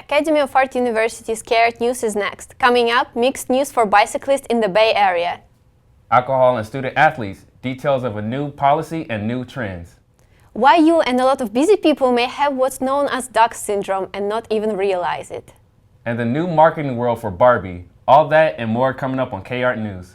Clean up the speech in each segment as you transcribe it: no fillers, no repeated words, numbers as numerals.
Academy of Art University's K-Art News is next. Coming up, mixed news for bicyclists in the Bay Area. Alcohol and student athletes, details of a new policy and new trends. Why you and a lot of busy people may have what's known as duck syndrome and not even realize it. And the new marketing world for Barbie. All that and more coming up on K-Art News.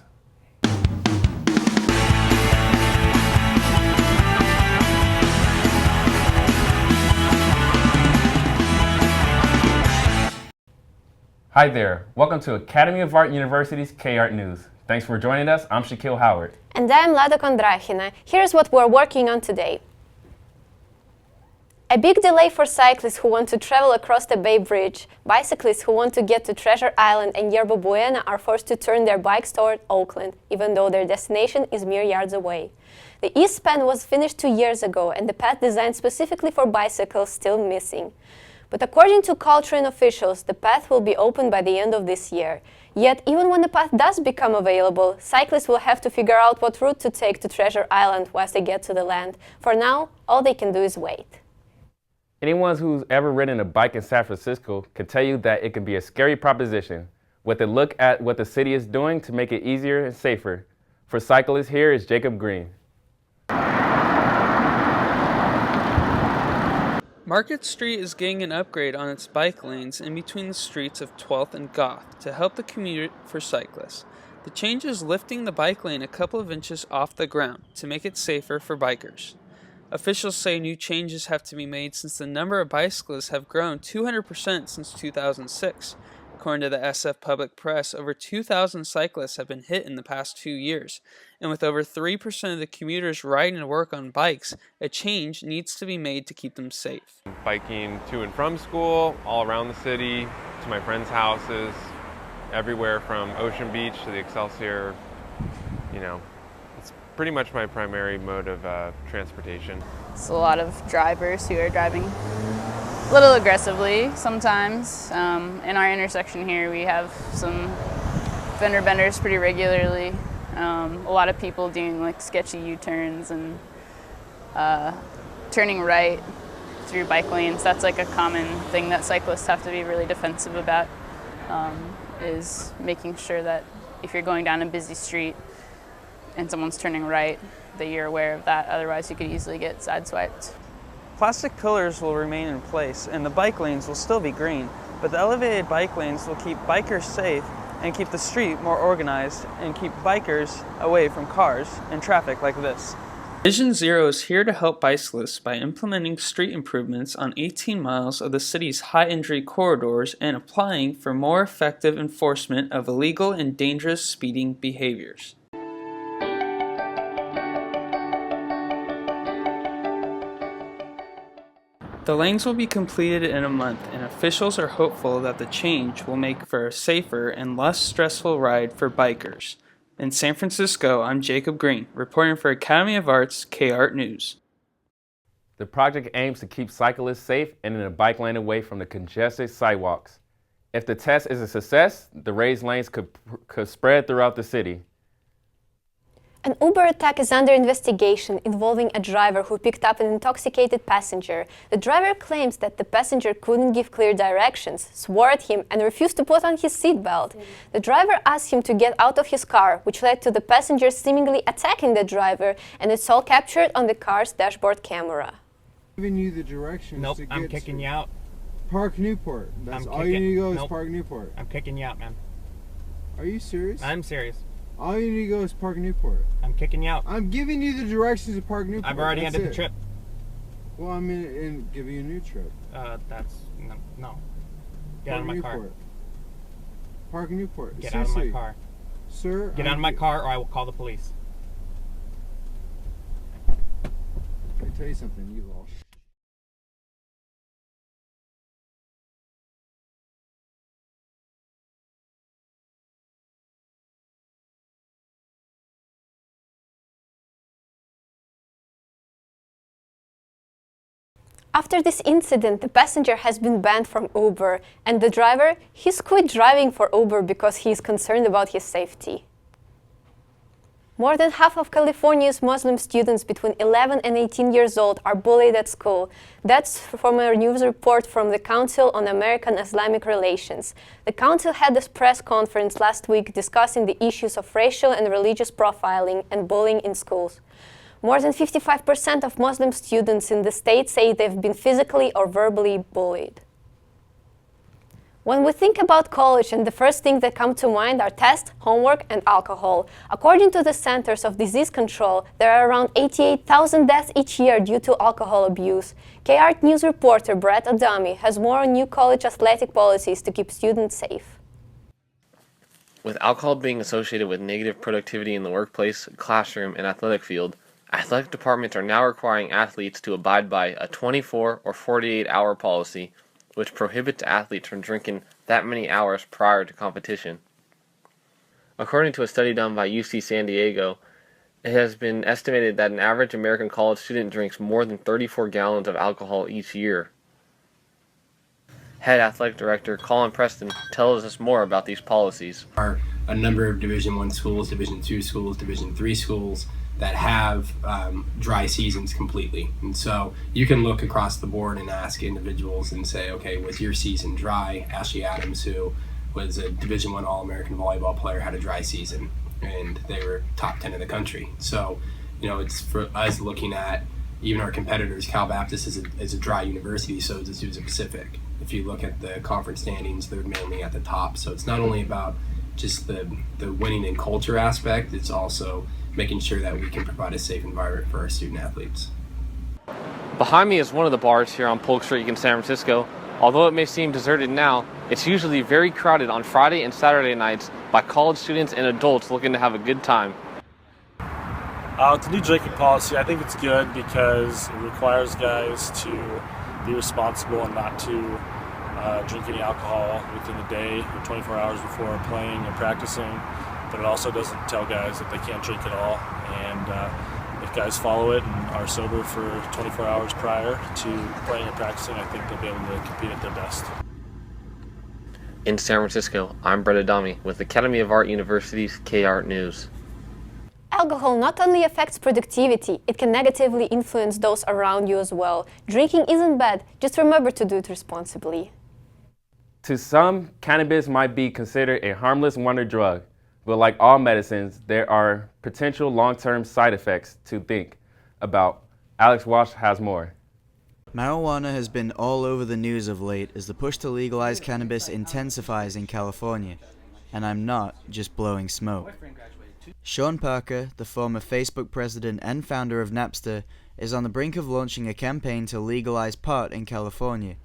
Hi there, welcome to Academy of Art University's K-Art News. Thanks for joining us. I'm Shaquille Howard. And I'm Lada Kondrahina. Here's what we're working on today. A big delay for cyclists who want to travel across the Bay Bridge. Bicyclists who want to get to Treasure Island and Yerba Buena are forced to turn their bikes toward Oakland, even though their destination is mere yards away. The East Span was finished 2 years ago, and the path designed specifically for bicycles still missing. But according to Caltrain officials, the path will be open by the end of this year. Yet, even when the path does become available, cyclists will have to figure out what route to take to Treasure Island once they get to the land. For now, all they can do is wait. Anyone who's ever ridden a bike in San Francisco can tell you that it can be a scary proposition. With a look at what the city is doing to make it easier and safer. For cyclists, here is Jacob Green. Market Street is getting an upgrade on its bike lanes in between the streets of 12th and Goth to help the commute for cyclists. The change is lifting the bike lane a couple of inches off the ground to make it safer for bikers. Officials say new changes have to be made since the number of bicyclists have grown 200% since 2006. According to the SF Public Press, over 2,000 cyclists have been hit in the past 2 years, and with over 3% of the commuters riding to work on bikes, a change needs to be made to keep them safe. Biking to and from school, all around the city, to my friends' houses, everywhere from Ocean Beach to the Excelsior, it's pretty much my primary mode of transportation. It's a lot of drivers who are driving a little aggressively sometimes. In our intersection here, we have some fender benders pretty regularly. A lot of people doing like sketchy U-turns and turning right through bike lanes. That's like a common thing that cyclists have to be really defensive about, is making sure that if you're going down a busy street and someone's turning right, that you're aware of that. Otherwise, you could easily get sideswiped. Plastic pillars will remain in place and the bike lanes will still be green, but the elevated bike lanes will keep bikers safe and keep the street more organized and keep bikers away from cars and traffic like this. Vision Zero is here to help bicyclists by implementing street improvements on 18 miles of the city's high-injury corridors and applying for more effective enforcement of illegal and dangerous speeding behaviors. The lanes will be completed in a month, and officials are hopeful that the change will make for a safer and less stressful ride for bikers. In San Francisco, I'm Jacob Green, reporting for Academy of Art's K-Art News. The project aims to keep cyclists safe and in a bike lane away from the congested sidewalks. If the test is a success, the raised lanes could spread throughout the city. An Uber attack is under investigation involving a driver who picked up an intoxicated passenger. The driver claims that the passenger couldn't give clear directions, swore at him, and refused to put on his seatbelt. The driver asked him to get out of his car, which led to the passenger seemingly attacking the driver, and it's all captured on the car's dashboard camera. Giving you the directions. Nope, to get I'm kicking you out. Park Newport. That's all you need to go is Park Newport. I'm kicking you out, man. Are you serious? I'm serious. All you need to go is Park Newport. I'm kicking you out. I'm giving you the directions to Park Newport. I've already ended the trip. Well, I'm in giving you a new trip. That's no. Get out of my car. Park Newport. Get out of my car. Sir, Get out of my car or I will call the police. Let me tell you something, you lost. After this incident, the passenger has been banned from Uber, and the driver, he's quit driving for Uber because he's concerned about his safety. More than half of California's Muslim students between 11 and 18 years old are bullied at school. That's from a news report from the Council on American Islamic Relations. The council had a press conference last week discussing the issues of racial and religious profiling and bullying in schools. More than 55% of Muslim students in the state say they've been physically or verbally bullied. When we think about college, and the first things that come to mind are tests, homework, and alcohol. According to the Centers of Disease Control, there are around 88,000 deaths each year due to alcohol abuse. KART News reporter Brett Adami has more on new college athletic policies to keep students safe. With alcohol being associated with negative productivity in the workplace, classroom, and athletic field, athletic departments are now requiring athletes to abide by a 24 or 48-hour policy which prohibits athletes from drinking that many hours prior to competition. According to a study done by UC San Diego, it has been estimated that an average American college student drinks more than 34 gallons of alcohol each year. Head Athletic Director Colin Preston tells us more about these policies. There are a number of Division I schools, Division II schools, Division III schools that have dry seasons completely. And so you can look across the board and ask individuals and say, okay, was your season dry? Ashley Adams, who was a Division I All-American volleyball player, had a dry season, and they were top 10 in the country. So, it's for us looking at even our competitors. Cal Baptist is a dry university, so is Azusa Pacific. If you look at the conference standings, they're mainly at the top. So it's not only about just the winning and culture aspect, it's also making sure that we can provide a safe environment for our student athletes. Behind me is one of the bars here on Polk Street in San Francisco. Although it may seem deserted now, it's usually very crowded on Friday and Saturday nights by college students and adults looking to have a good time. With the new drinking policy, I think it's good because it requires guys to be responsible and not to drink any alcohol within the day or 24 hours before playing or practicing. But it also doesn't tell guys that they can't drink at all. And if guys follow it and are sober for 24 hours prior to playing or practicing, I think they'll be able to compete at their best. In San Francisco, I'm Brett Adami with Academy of Art University's KART News. Alcohol not only affects productivity, it can negatively influence those around you as well. Drinking isn't bad, just remember to do it responsibly. To some, cannabis might be considered a harmless wonder drug, but like all medicines, there are potential long-term side effects to think about. Alex Walsh has more. Marijuana has been all over the news of late as the push to legalize cannabis intensifies in California. And I'm not just blowing smoke. Sean Parker, the former Facebook president and founder of Napster, is on the brink of launching a campaign to legalize pot in California.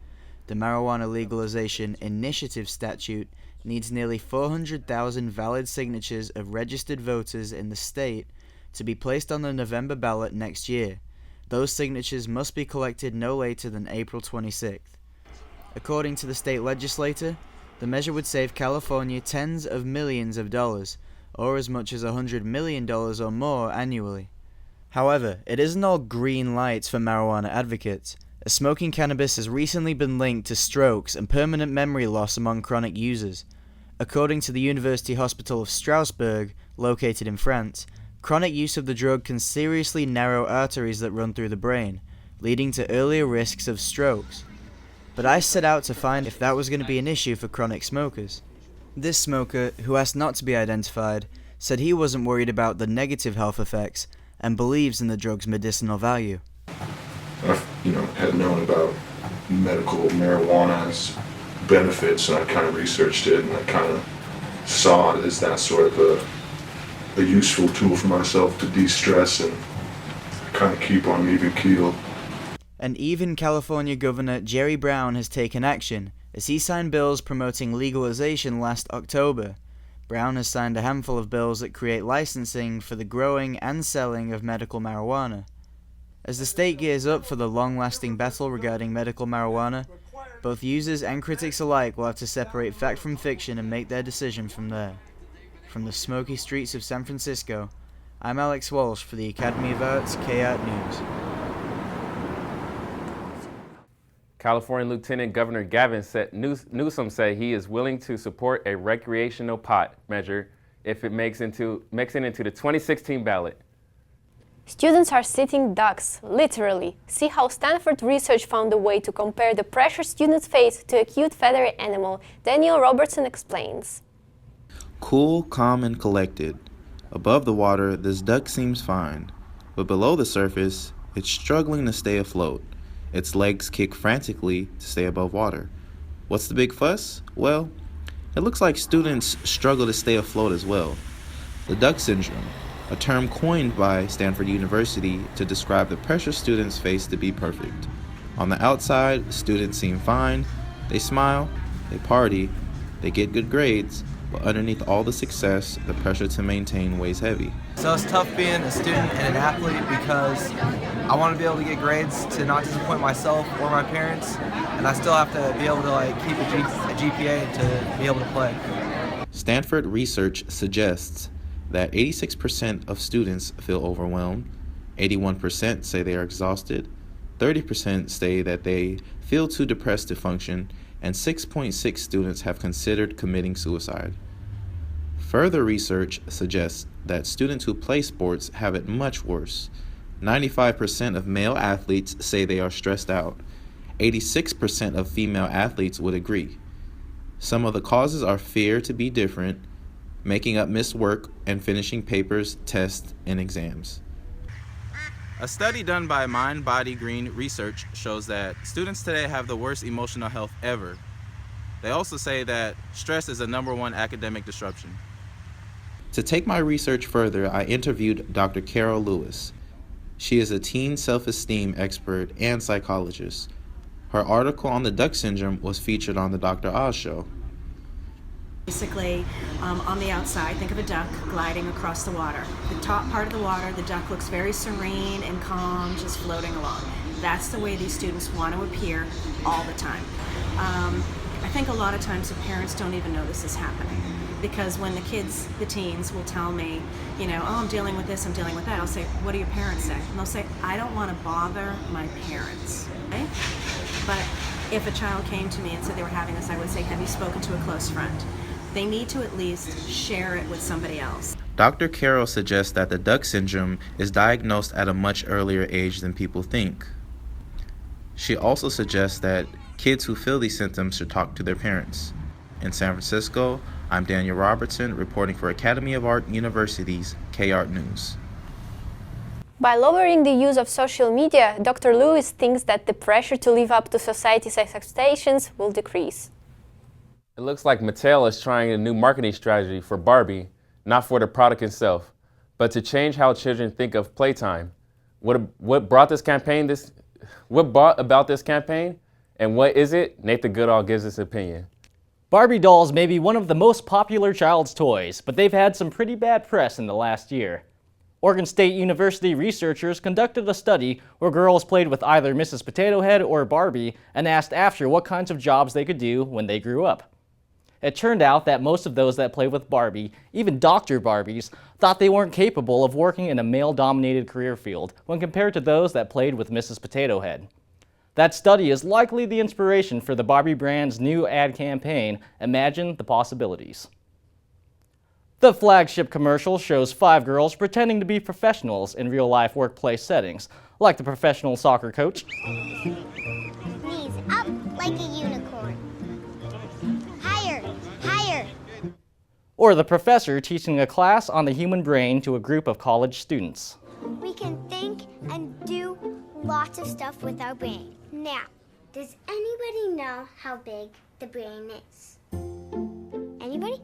The Marijuana Legalization Initiative statute needs nearly 400,000 valid signatures of registered voters in the state to be placed on the November ballot next year. Those signatures must be collected no later than April 26th. According to the state legislator, the measure would save California tens of millions of dollars, or as much as $100 million or more annually. However, it isn't all green lights for marijuana advocates, as smoking cannabis has recently been linked to strokes and permanent memory loss among chronic users. According to the University Hospital of Strasbourg, located in France, chronic use of the drug can seriously narrow arteries that run through the brain, leading to earlier risks of strokes. But I set out to find if that was going to be an issue for chronic smokers. This smoker, who asked not to be identified, said he wasn't worried about the negative health effects and believes in the drug's medicinal value. I had known about medical marijuana's benefits, and I kind of researched it, and I kind of saw it as that sort of a useful tool for myself to de-stress and kind of keep on an even keel. And even California Governor Jerry Brown has taken action, as he signed bills promoting legalization last October. Brown has signed a handful of bills that create licensing for the growing and selling of medical marijuana. As the state gears up for the long-lasting battle regarding medical marijuana, both users and critics alike will have to separate fact from fiction and make their decision from there. From the smoky streets of San Francisco, I'm Alex Walsh for the Academy of Arts KART News. California Lieutenant Governor Gavin Newsom said he is willing to support a recreational pot measure if it makes it into the 2016 ballot. Students are sitting ducks, literally. See how Stanford research found a way to compare the pressure students face to a cute feathery animal. Daniel Robertson explains. Cool, calm, and collected. Above the water, this duck seems fine, but below the surface, it's struggling to stay afloat. Its legs kick frantically to stay above water. What's the big fuss? Well, it looks like students struggle to stay afloat as well. The duck syndrome, a term coined by Stanford University to describe the pressure students face to be perfect. On the outside, students seem fine, they smile, they party, they get good grades, but underneath all the success, the pressure to maintain weighs heavy. So it's tough being a student and an athlete because I want to be able to get grades to not disappoint myself or my parents, and I still have to be able to keep a GPA to be able to play. Stanford research suggests that 86% of students feel overwhelmed, 81% say they are exhausted, 30% say that they feel too depressed to function, and 6.6 students have considered committing suicide. Further research suggests that students who play sports have it much worse. 95% of male athletes say they are stressed out. 86% of female athletes would agree. Some of the causes are fear to be different, making up missed work, and finishing papers, tests, and exams. A study done by Mind Body Green Research shows that students today have the worst emotional health ever. They also say that stress is the #1 academic disruption. To take my research further, I interviewed Dr. Carol Lewis. She is a teen self-esteem expert and psychologist. Her article on the duck syndrome was featured on the Dr. Oz show. Basically, on the outside, think of a duck gliding across the water. The top part of the water, the duck looks very serene and calm, just floating along. That's the way these students want to appear all the time. I think a lot of times the parents don't even know this is happening, because when the teens will tell me, oh, I'm dealing with this, I'm dealing with that, I'll say, what do your parents say? And they'll say, I don't want to bother my parents. Right? But if a child came to me and said they were having this, I would say, have you spoken to a close friend? They need to at least share it with somebody else. Dr. Carroll suggests that the duck syndrome is diagnosed at a much earlier age than people think. She also suggests that kids who feel these symptoms should talk to their parents. In San Francisco, I'm Daniel Robertson, reporting for Academy of Art University's K-Art News. By lowering the use of social media, Dr. Lewis thinks that the pressure to live up to society's expectations will decrease. It looks like Mattel is trying a new marketing strategy for Barbie, not for the product itself, but to change how children think of playtime. What brought about this campaign, and what is it? Nathan Goodall gives his opinion. Barbie dolls may be one of the most popular child's toys, but they've had some pretty bad press in the last year. Oregon State University researchers conducted a study where girls played with either Mrs. Potato Head or Barbie and asked after what kinds of jobs they could do when they grew up. It turned out that most of those that played with Barbie, even Dr. Barbies, thought they weren't capable of working in a male-dominated career field when compared to those that played with Mrs. Potato Head. That study is likely the inspiration for the Barbie brand's new ad campaign, Imagine the Possibilities. The flagship commercial shows 5 girls pretending to be professionals in real-life workplace settings, like the professional soccer coach, knees up like a unicorn, higher, higher, or the professor teaching a class on the human brain to a group of college students. We can think and do lots of stuff with our brain. Now, does anybody know how big the brain is? Anybody?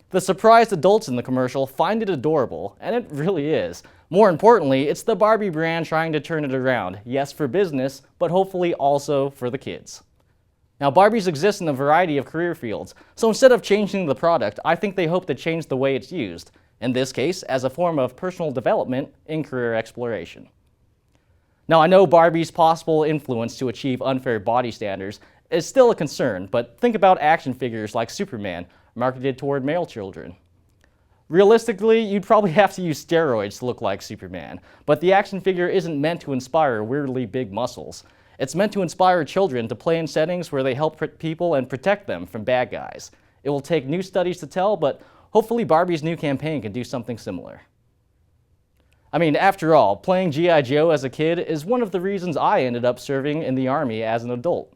The surprised adults in the commercial find it adorable, and it really is. More importantly, it's the Barbie brand trying to turn it around. Yes, for business, but hopefully also for the kids. Now, Barbies exist in a variety of career fields, so instead of changing the product, I think they hope to change the way it's used. In this case, as a form of personal development in career exploration. Now, I know Barbie's possible influence to achieve unfair body standards is still a concern, but think about action figures like Superman, marketed toward male children. Realistically, you'd probably have to use steroids to look like Superman, but the action figure isn't meant to inspire weirdly big muscles. It's meant to inspire children to play in settings where they help people and protect them from bad guys. It will take new studies to tell, but hopefully Barbie's new campaign can do something similar. I mean, after all, playing G.I. Joe as a kid is one of the reasons I ended up serving in the Army as an adult.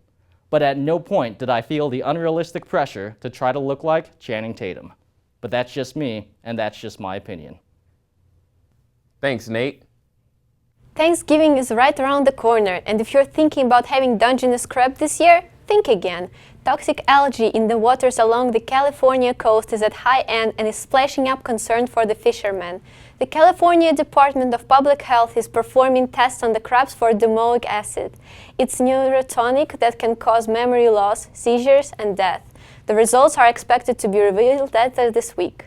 But at no point did I feel the unrealistic pressure to try to look like Channing Tatum. But that's just me, and that's just my opinion. Thanks, Nate. Thanksgiving is right around the corner, and if you're thinking about having Dungeness crab this year, think again. Toxic algae in the waters along the California coast is at high end and is splashing up concern for the fishermen. The California Department of Public Health is performing tests on the crabs for domoic acid. It's neurotonic that can cause memory loss, seizures, and death. The results are expected to be revealed later this week.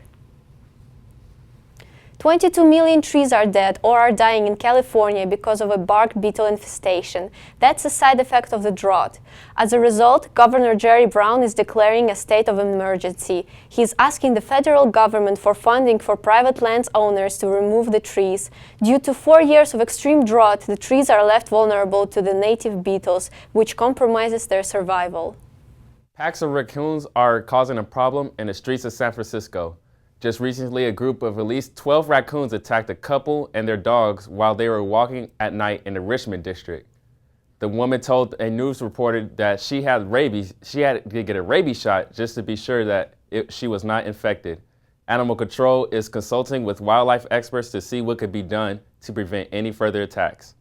22 million trees are dead or are dying in California because of a bark beetle infestation. That's a side effect of the drought. As a result, Governor Jerry Brown is declaring a state of emergency. He's asking the federal government for funding for private landowners to remove the trees. Due to 4 years of extreme drought, the trees are left vulnerable to the native beetles, which compromises their survival. Packs of raccoons are causing a problem in the streets of San Francisco. Just recently, a group of at least 12 raccoons attacked a couple and their dogs while they were walking at night in the Richmond district. The woman told a news reporter that she had rabies. She had to get a rabies shot just to be sure that she was not infected. Animal Control is consulting with wildlife experts to see what could be done to prevent any further attacks.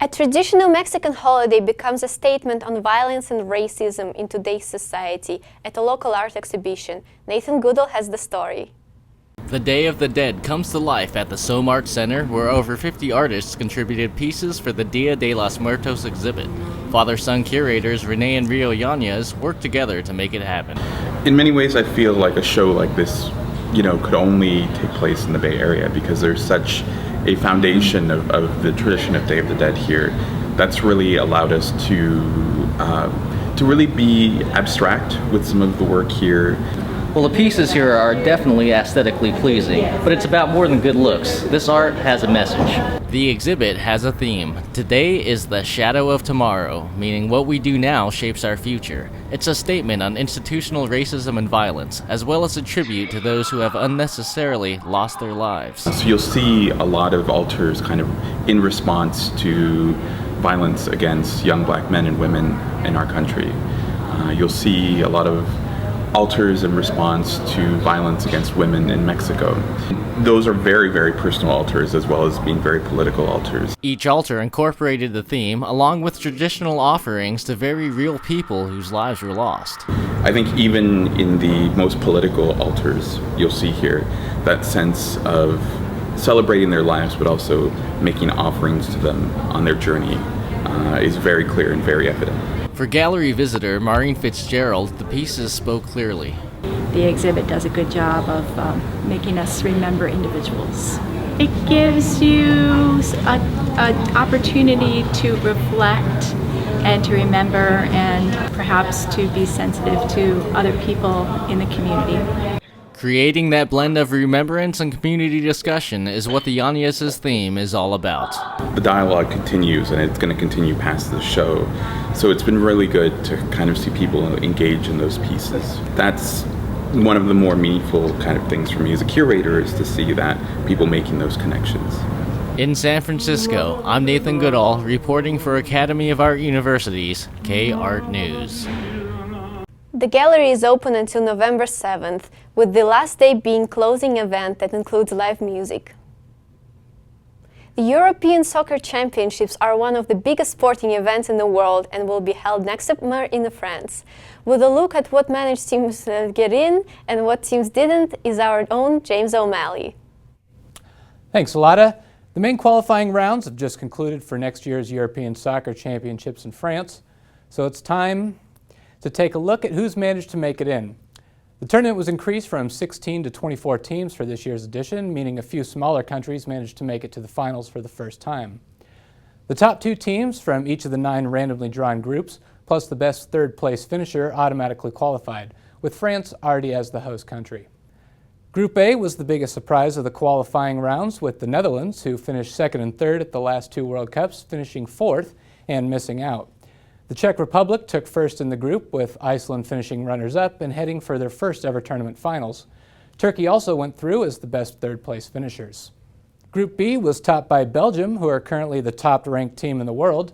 A traditional Mexican holiday becomes a statement on violence and racism in today's society at a local art exhibition. Nathan Goodall has the story. The Day of the Dead comes to life at the SOMART Center, where over 50 artists contributed pieces for the Dia de los Muertos exhibit. Father-son curators Renee and Rio Yanez worked together to make it happen. In many ways, I feel like a show like this, could only take place in the Bay Area because there's such a foundation of the tradition of Day of the Dead here that's really allowed us to really be abstract with some of the work here. Well, the pieces here are definitely aesthetically pleasing, but it's about more than good looks. This art has a message. The exhibit has a theme. Today is the shadow of tomorrow, meaning what we do now shapes our future. It's a statement on institutional racism and violence, as well as a tribute to those who have unnecessarily lost their lives. So you'll see a lot of altars kind of in response to violence against young black men and women in our country. You'll see a lot of altars in response to violence against women in Mexico. Those are very, very personal altars as well as being very political altars. Each altar incorporated the theme along with traditional offerings to very real people whose lives were lost. I think even in the most political altars you'll see here that sense of celebrating their lives but also making offerings to them on their journey is very clear and very evident. For gallery visitor Maureen Fitzgerald, the pieces spoke clearly. The exhibit does a good job of making us remember individuals. It gives you an opportunity to reflect and to remember and perhaps to be sensitive to other people in the community. Creating that blend of remembrance and community discussion is what the Yanez's theme is all about. The dialogue continues and it's going to continue past the show. So it's been really good to kind of see people engage in those pieces. That's one of the more meaningful kind of things for me as a curator, is to see that people making those connections. In San Francisco, I'm Nathan Goodall, reporting for Academy of Art University's K-Art News. The gallery is open until November 7th, with the last day being closing event that includes live music. The European Soccer Championships are one of the biggest sporting events in the world and will be held next summer in France. With a look at what managed teams get in and what teams didn't is our own James O'Malley. Thanks, Lotta. The main qualifying rounds have just concluded for next year's European Soccer Championships in France, so it's time to take a look at who's managed to make it in. The tournament was increased from 16 to 24 teams for this year's edition, meaning a few smaller countries managed to make it to the finals for the first time. The top 2 teams from each of the 9 randomly drawn groups, plus the best third-place finisher, automatically qualified, with France already as the host country. Group A was the biggest surprise of the qualifying rounds, with the Netherlands, who finished second and third at the last 2 World Cups, finishing 4th and missing out. The Czech Republic took first in the group, with Iceland finishing runners-up and heading for their first ever tournament finals. Turkey also went through as the best third-place finishers. Group B was topped by Belgium, who are currently the top-ranked team in the world.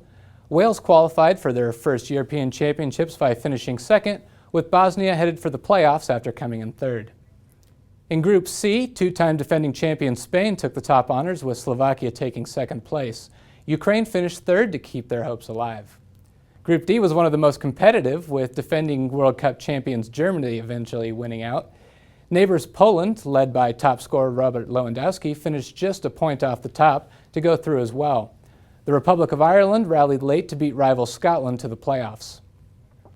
Wales qualified for their first European Championships by finishing second, with Bosnia headed for the playoffs after coming in third. In Group C, two-time defending champion Spain took the top honors, with Slovakia taking second place. Ukraine finished third to keep their hopes alive. Group D was one of the most competitive, with defending World Cup champions Germany eventually winning out. Neighbors Poland, led by top scorer Robert Lewandowski, finished just a point off the top to go through as well. The Republic of Ireland rallied late to beat rival Scotland to the playoffs.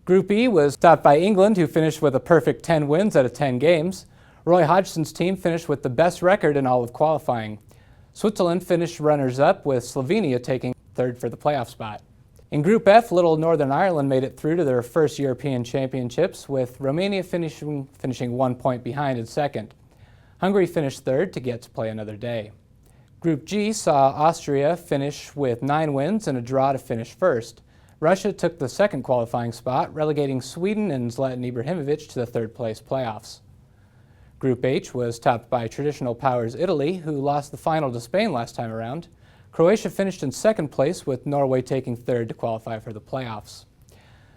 Group E was topped by England, who finished with a perfect 10 wins out of 10 games. Roy Hodgson's team finished with the best record in all of qualifying. Switzerland finished runners-up, with Slovenia taking third for the playoff spot. In Group F, little Northern Ireland made it through to their first European Championships, with Romania finishing 1 point behind in second. Hungary finished third to get to play another day. Group G saw Austria finish with 9 wins and a draw to finish first. Russia took the second qualifying spot, relegating Sweden and Zlatan Ibrahimovic to the third-place playoffs. Group H was topped by traditional powers Italy, who lost the final to Spain last time around. Croatia finished in second place, with Norway taking third to qualify for the playoffs.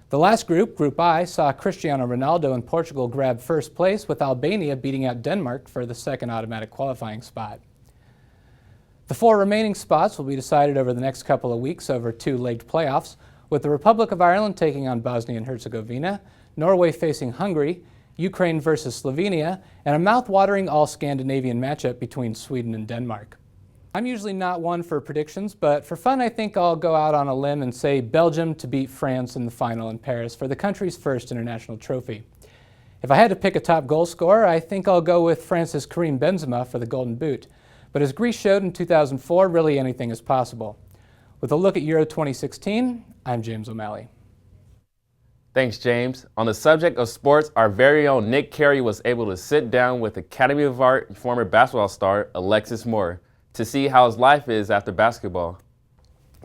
The last group, Group I, saw Cristiano Ronaldo and Portugal grab first place, with Albania beating out Denmark for the second automatic qualifying spot. The 4 remaining spots will be decided over the next couple of weeks over 2-legged playoffs, with the Republic of Ireland taking on Bosnia and Herzegovina, Norway facing Hungary, Ukraine versus Slovenia, and a mouth-watering all-Scandinavian matchup between Sweden and Denmark. I'm usually not one for predictions, but for fun I think I'll go out on a limb and say Belgium to beat France in the final in Paris for the country's first international trophy. If I had to pick a top goal scorer, I think I'll go with France's Karim Benzema for the Golden Boot. But as Greece showed in 2004, really anything is possible. With a look at Euro 2016, I'm James O'Malley. Thanks, James. On the subject of sports, our very own Nick Carey was able to sit down with Academy of Art and former basketball star Alexis Moore to see how his life is after basketball.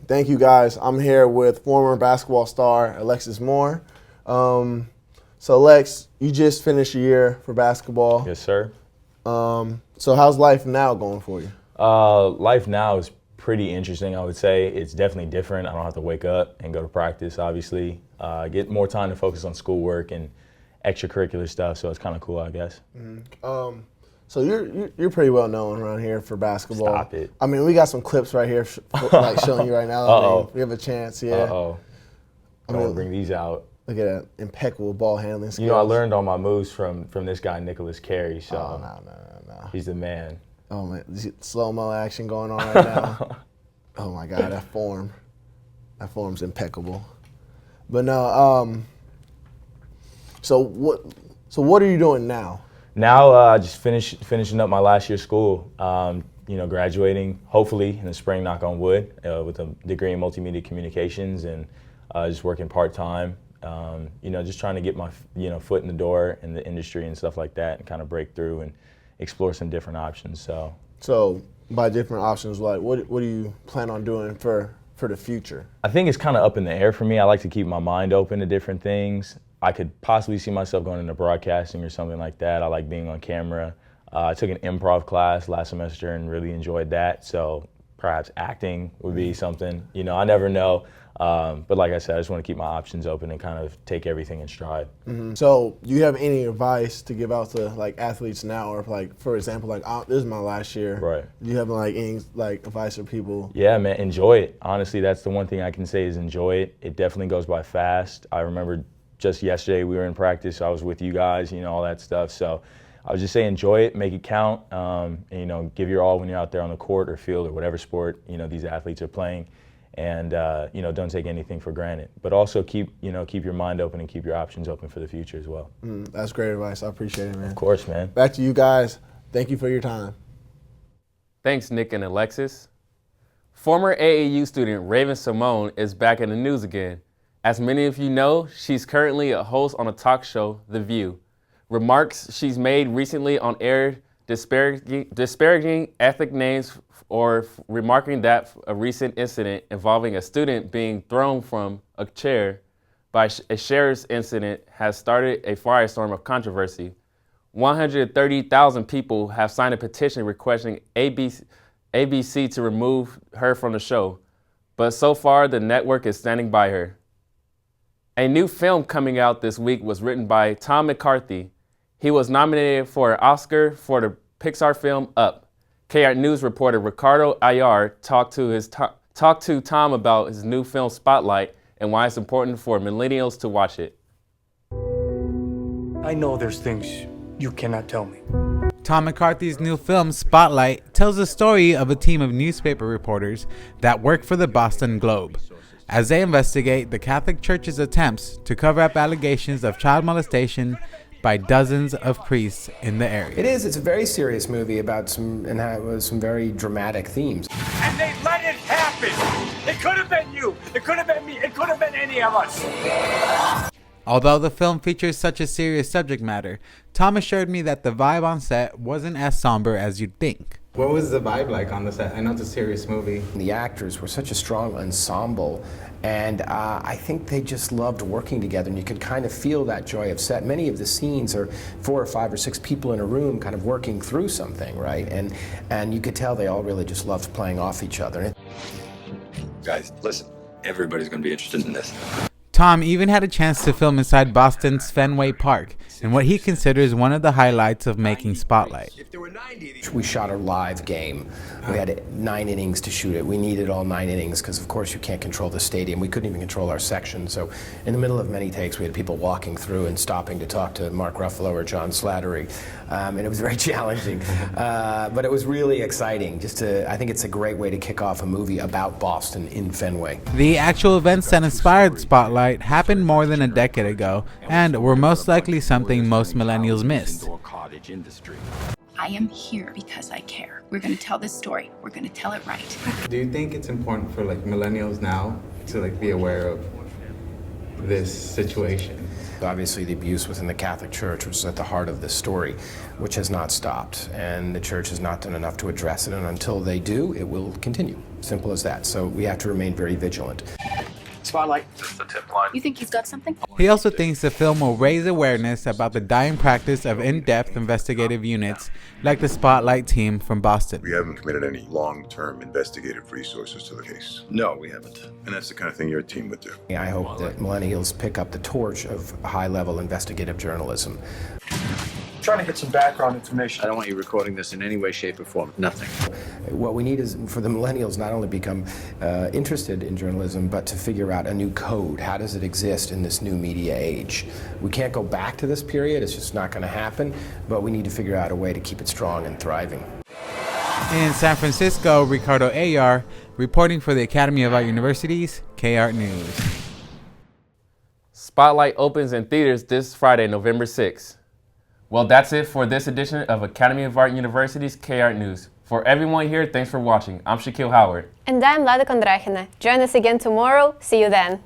Thank you, guys. I'm here with former basketball star Alexis Moore. So, Lex, you just finished a year for basketball. Yes, sir. So how's life now going for you? Life now is pretty interesting, I would say. It's definitely different. I don't have to wake up and go to practice, obviously. Get more time to focus on schoolwork and extracurricular stuff, so it's kind of cool, I guess. Mm-hmm. So you're pretty well known around here for basketball. Stop it. I mean, we got some clips right here, like showing you right now. Uh-oh. I mean, we have a chance, yeah. Uh-oh. I mean, don't bring these out. Look at that impeccable ball handling skills. You know, I learned all my moves from this guy, Nicholas Carey, so no. He's the man. Oh, man, slow-mo action going on right now. Oh, my God, that form's impeccable. But no, so what are you doing now? Now, just finishing up my last year of school. Graduating hopefully in the spring, knock on wood, with a degree in multimedia communications, and just working part-time. Just trying to get my foot in the door in the industry and stuff like that, and kind of break through and explore some different options. So by different options, like what do you plan on doing for the future? I think it's kind of up in the air for me. I like to keep my mind open to different things. I could possibly see myself going into broadcasting or something like that. I like being on camera. I took an improv class last semester and really enjoyed that. So perhaps acting would be something. I never know. But like I said, I just want to keep my options open and kind of take everything in stride. Mm-hmm. So do you have any advice to give out to like athletes now, or like, for example, like this is my last year. Right. Do you have like any like advice for people? Yeah, man, enjoy it. Honestly, that's the one thing I can say is enjoy it. It definitely goes by fast. I remember just yesterday we were in practice. I was with you guys, all that stuff. So I would just say enjoy it, make it count, and give your all when you're out there on the court or field or whatever sport these athletes are playing. And don't take anything for granted, but also keep your mind open and keep your options open for the future as well. That's great advice. I appreciate it, man. Of course, man. Back to you guys. Thank you for your time. Thanks, Nick and Alexis. Former AAU student Raven Simone is back in the news again. As many of you know, she's currently a host on a talk show, The View. Remarks she's made recently on air disparaging ethnic names or remarking that a recent incident involving a student being thrown from a chair by a sheriff's incident has started a firestorm of controversy. 130,000 people have signed a petition requesting ABC to remove her from the show, but so far the network is standing by her. A new film coming out this week was written by Tom McCarthy. He was nominated for an Oscar for the Pixar film Up. KR News reporter Ricardo Ayar talked to Tom about his new film Spotlight and why it's important for millennials to watch it. I know there's things you cannot tell me. Tom McCarthy's new film, Spotlight, tells the story of a team of newspaper reporters that work for the Boston Globe as they investigate the Catholic Church's attempts to cover up allegations of child molestation by dozens of priests in the area. It's a very serious movie about some very dramatic themes. And they let it happen. It could have been you. It could have been me. It could have been any of us. Although the film features such a serious subject matter, Tom assured me that the vibe on set wasn't as somber as you'd think. What was the vibe like on the set? I know it's a serious movie. The actors were such a strong ensemble, and I think they just loved working together, and you could kind of feel that joy of set. Many of the scenes are 4 or 5 or 6 people in a room kind of working through something, right? And you could tell they all really just loved playing off each other. Guys, listen, everybody's going to be interested in this. Tom even had a chance to film inside Boston's Fenway Park in what he considers one of the highlights of making Spotlight. We shot a live game. We had 9 innings to shoot it. We needed all 9 innings because, of course, you can't control the stadium. We couldn't even control our section. So in the middle of many takes, we had people walking through and stopping to talk to Mark Ruffalo or John Slattery. And it was very challenging. But it was really exciting. I think it's a great way to kick off a movie about Boston in Fenway. The actual events that inspired Spotlight happened more than a decade ago and were most likely something most millennials missed. I am here because I care. We're going to tell this story. We're going to tell it right. Do you think it's important for millennials now to be aware of this situation? Obviously, the abuse within the Catholic Church was at the heart of this story, which has not stopped, and the Church has not done enough to address it, and until they do, it will continue. Simple as that. So we have to remain very vigilant. Spotlight. Just the tip line. You think he's got something? He also thinks the film will raise awareness about the dying practice of in-depth investigative units like the Spotlight team from Boston. We haven't committed any long-term investigative resources to the case. No, we haven't. And that's the kind of thing your team would do. I hope that millennials pick up the torch of high-level investigative journalism. Trying to get some background information. I don't want you recording this in any way, shape, or form. Nothing. What we need is for the millennials not only become interested in journalism, but to figure out a new code. How does it exist in this new media age? We can't go back to this period. It's just not going to happen. But we need to figure out a way to keep it strong and thriving. In San Francisco, Ricardo Ayar, reporting for the Academy of Art University's KR News. Spotlight opens in theaters this Friday, November 6th. Well, that's it for this edition of Academy of Art University's KR News. For everyone here, thanks for watching. I'm Shaquille Howard. And I'm Lada Kondrahina. Join us again tomorrow. See you then.